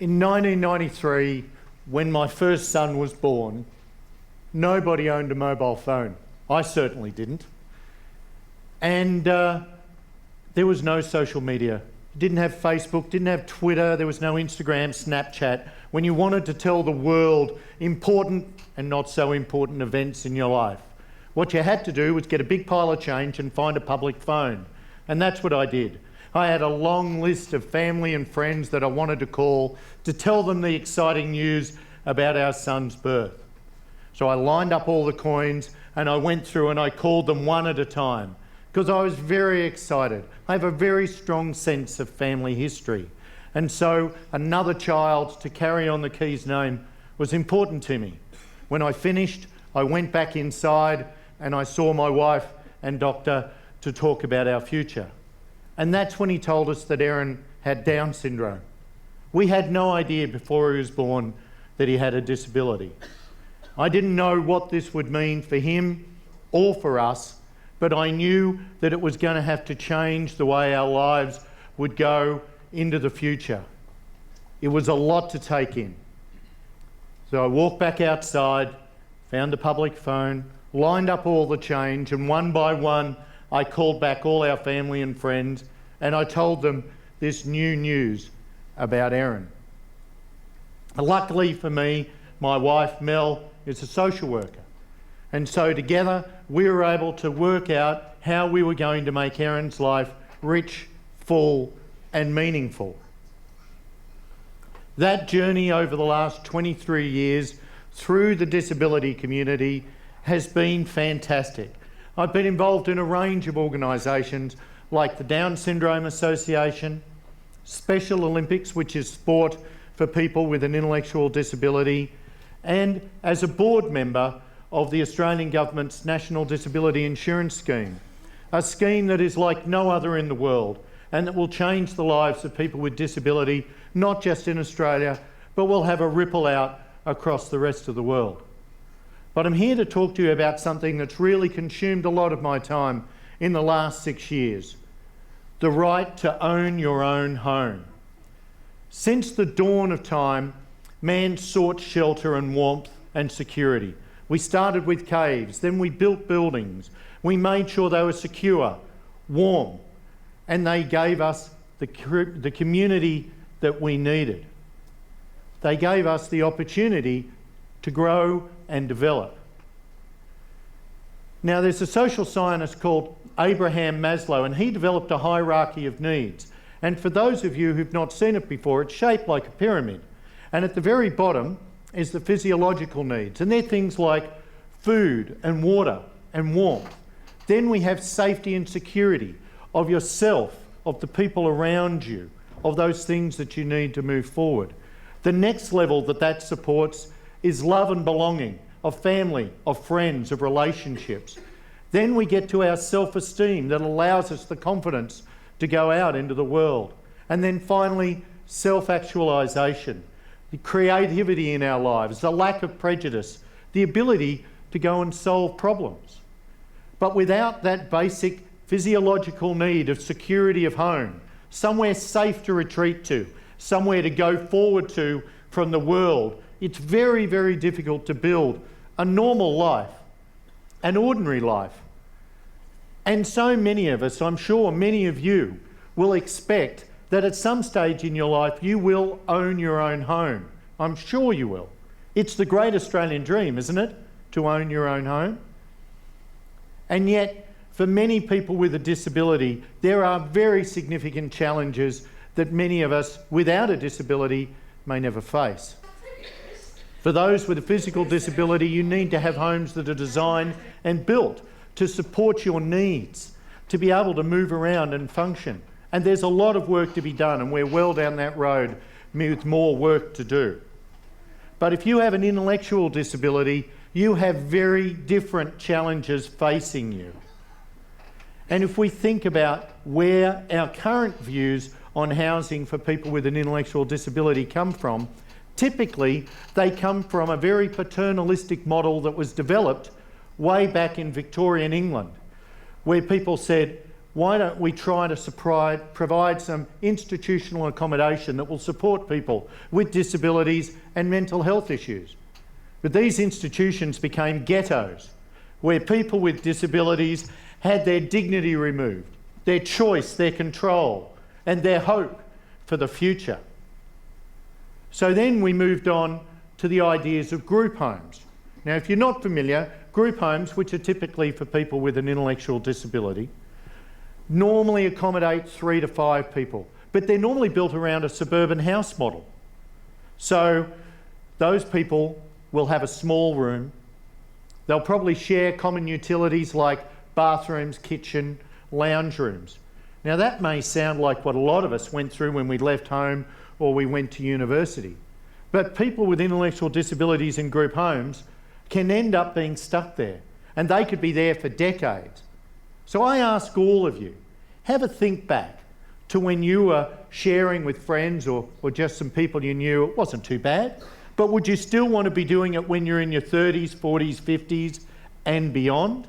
In 1993, when my first son was born, nobody owned a mobile phone. I certainly didn't. And there was no social media. Didn't have Facebook, didn't have Twitter, there was no Instagram, Snapchat. When you wanted to tell the world important and not so important events in your life, what you had to do was get a big pile of change and find a public phone. And that's what I did. I had a long list of family and friends that I wanted to call to tell them the exciting news about our son's birth. So I lined up all the coins and I went through and I called them one at a time because I was very excited. I have a very strong sense of family history. And so another child to carry on the Keys name was important to me. When I finished, I went back inside and I saw my wife and doctor to talk about our future. And that's when he told us that Aaron had Down syndrome. We had no idea before he was born that he had a disability. I didn't know what this would mean for him or for us, but I knew that it was going to have to change the way our lives would go into the future. It was a lot to take in. So I walked back outside, found the public phone, lined up all the change, and one by one I called back all our family and friends and I told them this new news about Aaron. Luckily for me, my wife Mel is a social worker. And so together we were able to work out how we were going to make Aaron's life rich, full and meaningful. That journey over the last 23 years through the disability community has been fantastic. I've been involved in a range of organisations like the Down Syndrome Association, Special Olympics, which is sport for people with an intellectual disability, and as a board member of the Australian Government's National Disability Insurance Scheme, a scheme that is like no other in the world and that will change the lives of people with disability, not just in Australia, but will have a ripple out across the rest of the world. But I'm here to talk to you about something that's really consumed a lot of my time in the last 6 years: the right to own your own home. Since the dawn of time, man sought shelter and warmth and security. We started with caves, then we built buildings. We made sure they were secure, warm, and they gave us the community that we needed. They gave us the opportunity to grow and develop. Now, there's a social scientist called Abraham Maslow, and he developed a hierarchy of needs. And for those of you who've not seen it before, it's shaped like a pyramid. And at the very bottom is the physiological needs. And they're things like food and water and warmth. Then we have safety and security of yourself, of the people around you, of those things that you need to move forward. The next level that supports is love and belonging, of family, of friends, of relationships. Then we get to our self-esteem that allows us the confidence to go out into the world. And then finally, self-actualisation, the creativity in our lives, the lack of prejudice, the ability to go and solve problems. But without that basic physiological need of security of home, somewhere safe to retreat to, somewhere to go forward to from the world, it's very, very difficult to build a normal life, an ordinary life. And so many of us, I'm sure many of you, will expect that at some stage in your life you will own your own home. I'm sure you will. It's the great Australian dream, isn't it? To own your own home. And yet, for many people with a disability, there are very significant challenges that many of us without a disability may never face. For those with a physical disability, you need to have homes that are designed and built to support your needs, to be able to move around and function. And there's a lot of work to be done, and we're well down that road with more work to do. But if you have an intellectual disability, you have very different challenges facing you. And if we think about where our current views on housing for people with an intellectual disability come from, typically they come from a very paternalistic model that was developed way back in Victorian England, where people said, why don't we try to provide some institutional accommodation that will support people with disabilities and mental health issues? But these institutions became ghettos, where people with disabilities had their dignity removed, their choice, their control, and their hope for the future. So then we moved on to the ideas of group homes. Now, if you're not familiar, group homes, which are typically for people with an intellectual disability, normally accommodate 3 to 5 people, but they're normally built around a suburban house model. So those people will have a small room. They'll probably share common utilities like bathrooms, kitchen, lounge rooms. Now that may sound like what a lot of us went through when we left home or we went to university. But people with intellectual disabilities in group homes can end up being stuck there, and they could be there for decades. So I ask all of you, have a think back to when you were sharing with friends or just some people you knew. It wasn't too bad, but would you still want to be doing it when you're in your 30s, 40s, 50s and beyond?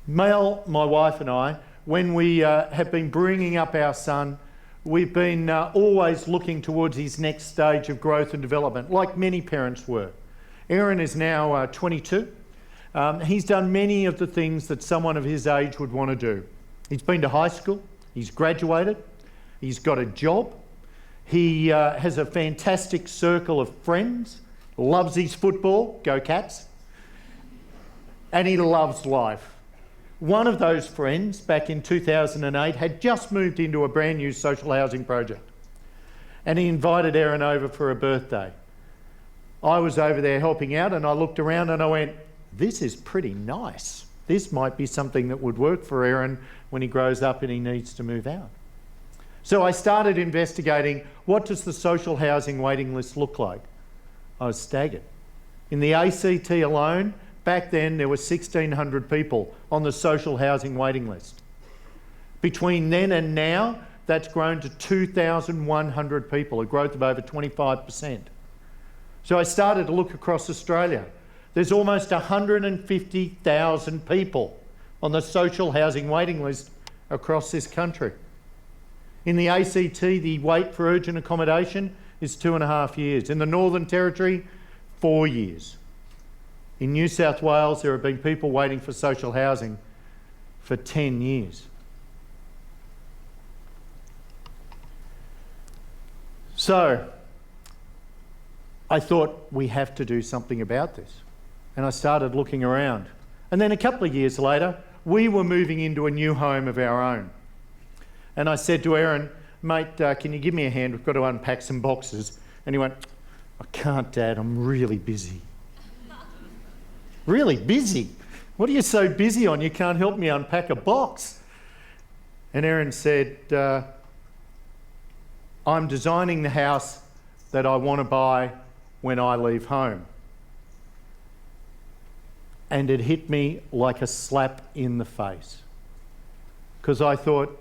Mel, my wife and I, when we have been bringing up our son, we've been always looking towards his next stage of growth and development, like many parents were. Aaron is now 22. He's done many of the things that someone of his age would want to do. He's been to high school, he's graduated, he's got a job, he has a fantastic circle of friends, loves his football, go Cats, and he loves life. One of those friends, back in 2008, had just moved into a brand new social housing project, and he invited Aaron over for a birthday. I was over there helping out, and I looked around and I went, this is pretty nice. This might be something that would work for Aaron when he grows up and he needs to move out. So I started investigating, what does the social housing waiting list look like? I was staggered. In the ACT alone, back then there were 1,600 people on the social housing waiting list. Between then and now, that's grown to 2,100 people, a growth of over 25%. So I started to look across Australia. There's almost 150,000 people on the social housing waiting list across this country. In the ACT, the wait for urgent accommodation is 2.5 years. In the Northern Territory, 4 years. In New South Wales, there have been people waiting for social housing for 10 years. So I thought, we have to do something about this. And I started looking around. And then a couple of years later, we were moving into a new home of our own. And I said to Aaron, mate, can you give me a hand? We've got to unpack some boxes. And he went, I can't, Dad, I'm really busy. Really busy? What are you so busy on? You can't help me unpack a box. And Aaron said, I'm designing the house that I want to buy when I leave home. And it hit me like a slap in the face. Because I thought,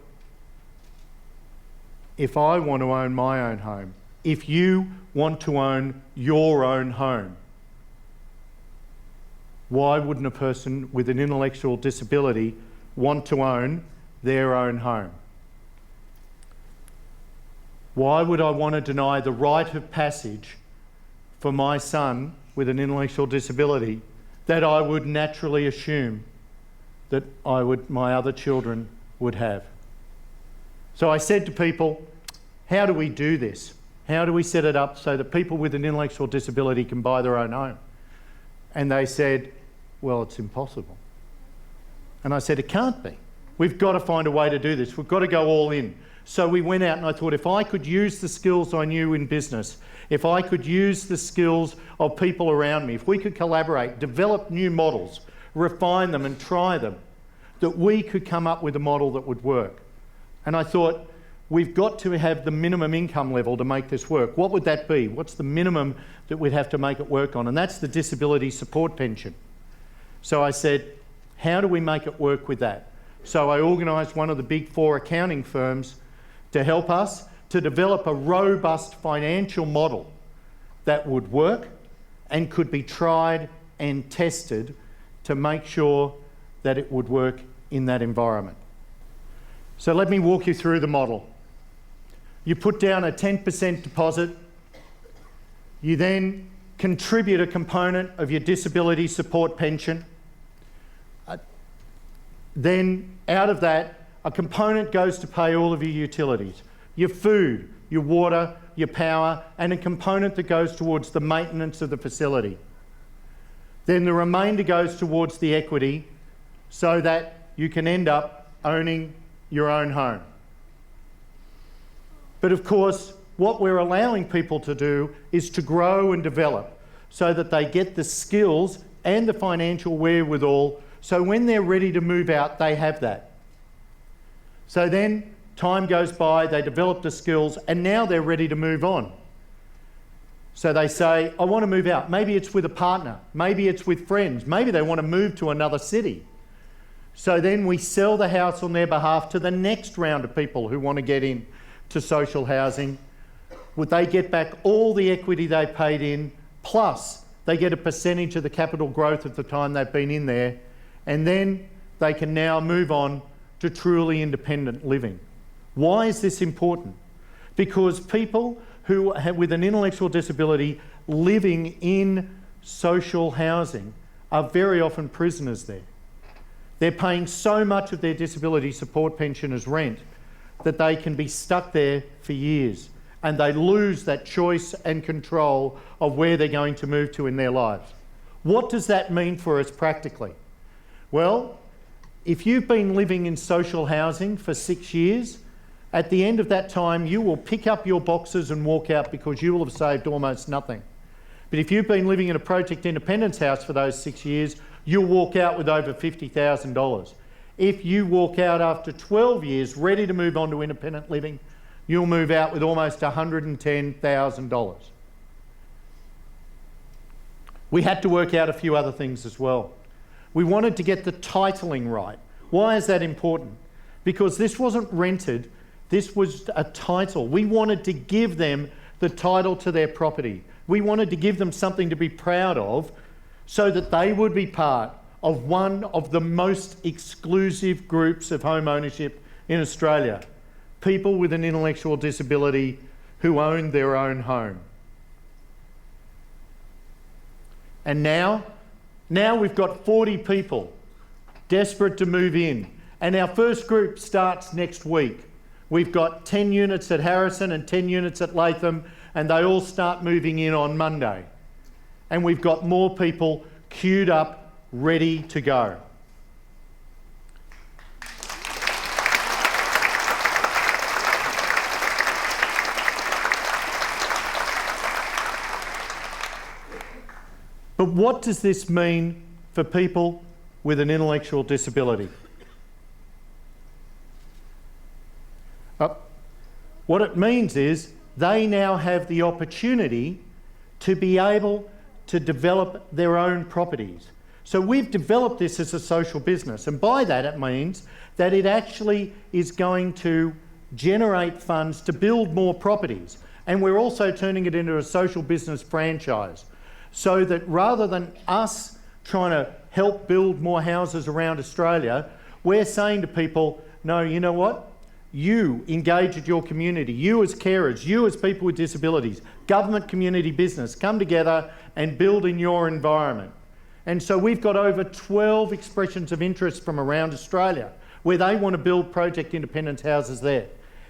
if I want to own my own home, if you want to own your own home, why wouldn't a person with an intellectual disability want to own their own home? Why would I want to deny the rite of passage for my son with an intellectual disability that I would naturally assume that my other children would have? So I said to people, how do we do this? How do we set it up so that people with an intellectual disability can buy their own home? And they said, well, it's impossible. And I said, it can't be. We've got to find a way to do this. We've got to go all in. So we went out and I thought, if I could use the skills I knew in business, if I could use the skills of people around me, if we could collaborate, develop new models, refine them and try them, that we could come up with a model that would work. And I thought, we've got to have the minimum income level to make this work. What would that be? What's the minimum that we'd have to make it work on? And that's the disability support pension. So I said, how do we make it work with that? So I organised one of the big 4 accounting firms to help us to develop a robust financial model that would work and could be tried and tested to make sure that it would work in that environment. So let me walk you through the model. You put down a 10% deposit. You then contribute a component of your disability support pension. Then out of that, a component goes to pay all of your utilities, your food, your water, your power, and a component that goes towards the maintenance of the facility. Then the remainder goes towards the equity so that you can end up owning your own home. But of course, what we're allowing people to do is to grow and develop so that they get the skills and the financial wherewithal, so when they're ready to move out, they have that. So then time goes by, they develop the skills, and now they're ready to move on. So they say, I want to move out. Maybe it's with a partner, maybe it's with friends, maybe they want to move to another city. So then we sell the house on their behalf to the next round of people who want to get in to social housing. Would they get back all the equity they paid in, plus they get a percentage of the capital growth at the time they've been in there, and then they can now move on to truly independent living. Why is this important? Because people who have, with an intellectual disability living in social housing are very often prisoners there. They're paying so much of their disability support pension as rent that they can be stuck there for years, and they lose that choice and control of where they're going to move to in their lives. What does that mean for us practically? Well, if you've been living in social housing for 6 years, at the end of that time you will pick up your boxes and walk out because you will have saved almost nothing. But if you've been living in a project independence house for those 6 years, you'll walk out with over $50,000. If you walk out after 12 years ready to move on to independent living, you'll move out with almost $110,000. We had to work out a few other things as well. We wanted to get the titling right. Why is that important? Because this wasn't rented, this was a title. We wanted to give them the title to their property. We wanted to give them something to be proud of so that they would be part of one of the most exclusive groups of home ownership in Australia. People with an intellectual disability who own their own home. And now we've got 40 people desperate to move in. And our first group starts next week. We've got 10 units at Harrison and 10 units at Latham, and they all start moving in on Monday. And we've got more people queued up, ready to go. But what does this mean for people with an intellectual disability? What it means is they now have the opportunity to be able to develop their own properties. So we've developed this as a social business, and by that it means that it actually is going to generate funds to build more properties. And we're also turning it into a social business franchise, so that rather than us trying to help build more houses around Australia, we're saying to people, no, you know what? You engage with your community, you as carers, you as people with disabilities, government, community, business, come together and build in your environment. And so we've got over 12 expressions of interest from around Australia where they want to build project independence houses there.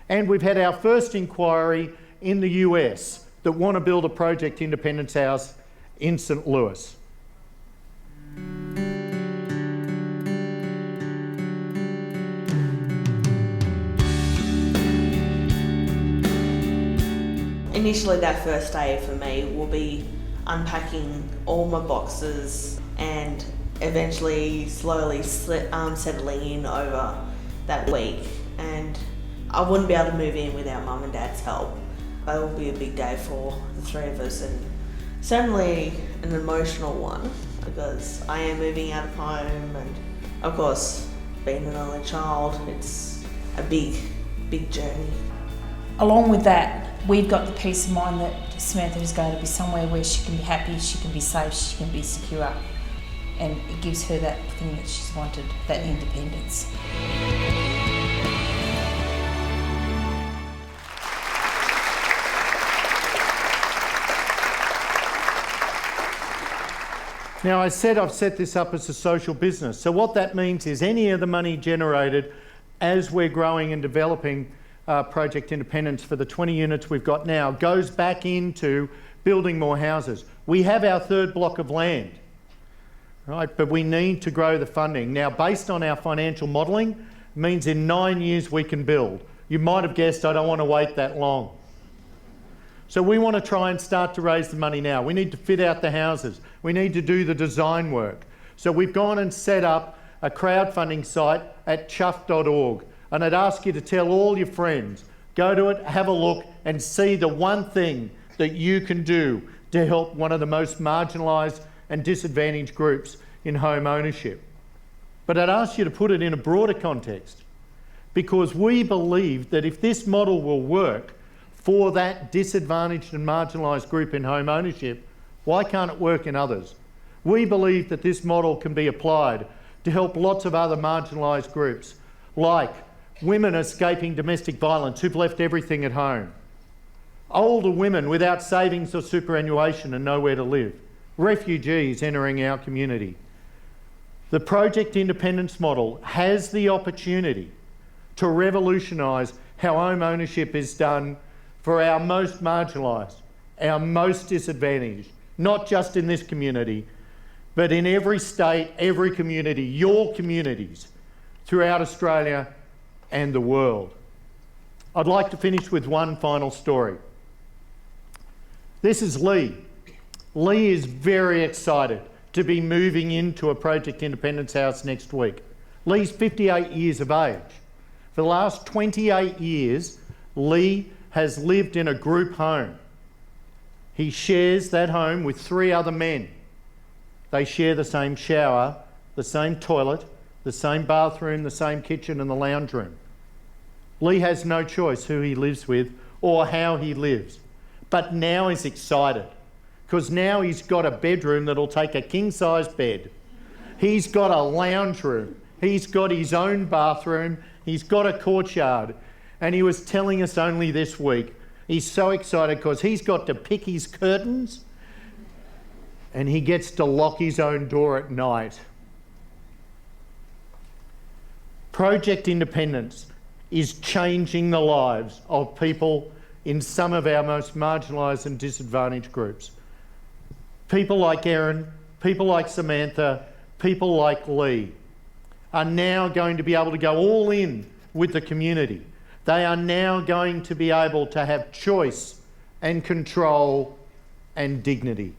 And we've had our first inquiry in the US that want to build a project independence house in St. Louis. Initially, that first day for me will be unpacking all my boxes and eventually slowly settling in over that week. And I wouldn't be able to move in without Mum and Dad's help. That will be a big day for the three of us, and certainly an emotional one because I am moving out of home, and of course, being an only child, it's a big journey. Along with that, we've got the peace of mind that Samantha is going to be somewhere where she can be happy, she can be safe, she can be secure. and it gives her that thing that she's wanted, that independence. Now, I said I've set this up as a social business. So what that means is any of the money generated as we're growing and developing Project Independence for the 20 units we've got now goes back into building more houses. We have our third block of land, right? But we need to grow the funding. Now, based on our financial modelling, means in 9 years we can build. You might have guessed I don't want to wait that long. So we want to try and start to raise the money now. We need to fit out the houses. We need to do the design work. So we've gone and set up a crowdfunding site at chuff.org. And I'd ask you to tell all your friends, go to it, have a look and see the one thing that you can do to help one of the most marginalised and disadvantaged groups in home ownership. But I'd ask you to put it in a broader context, because we believe that if this model will work for that disadvantaged and marginalised group in home ownership, why can't it work in others? We believe that this model can be applied to help lots of other marginalised groups, like women escaping domestic violence who've left everything at home, older women without savings or superannuation and nowhere to live, refugees entering our community. The Project Independence model has the opportunity to revolutionise how home ownership is done for our most marginalised, our most disadvantaged, not just in this community, but in every state, every community, your communities throughout Australia and the world. I'd like to finish with one final story. This is Lee. Lee is very excited to be moving into a Project Independence house next week. Lee's 58 years of age. For the last 28 years, Lee has lived in a group home. He shares that home with 3 other men. They share the same shower, the same toilet, the same bathroom, the same kitchen and the lounge room. Lee has no choice who he lives with or how he lives. But now he's excited, because now he's got a bedroom that'll take a king-size bed. He's got a lounge room. He's got his own bathroom. He's got a courtyard. And he was telling us only this week, he's so excited because he's got to pick his curtains and he gets to lock his own door at night. Project Independence is changing the lives of people in some of our most marginalised and disadvantaged groups. People like Erin, people like Samantha, people like Lee are now going to be able to go all in with the community. They are now going to be able to have choice and control and dignity.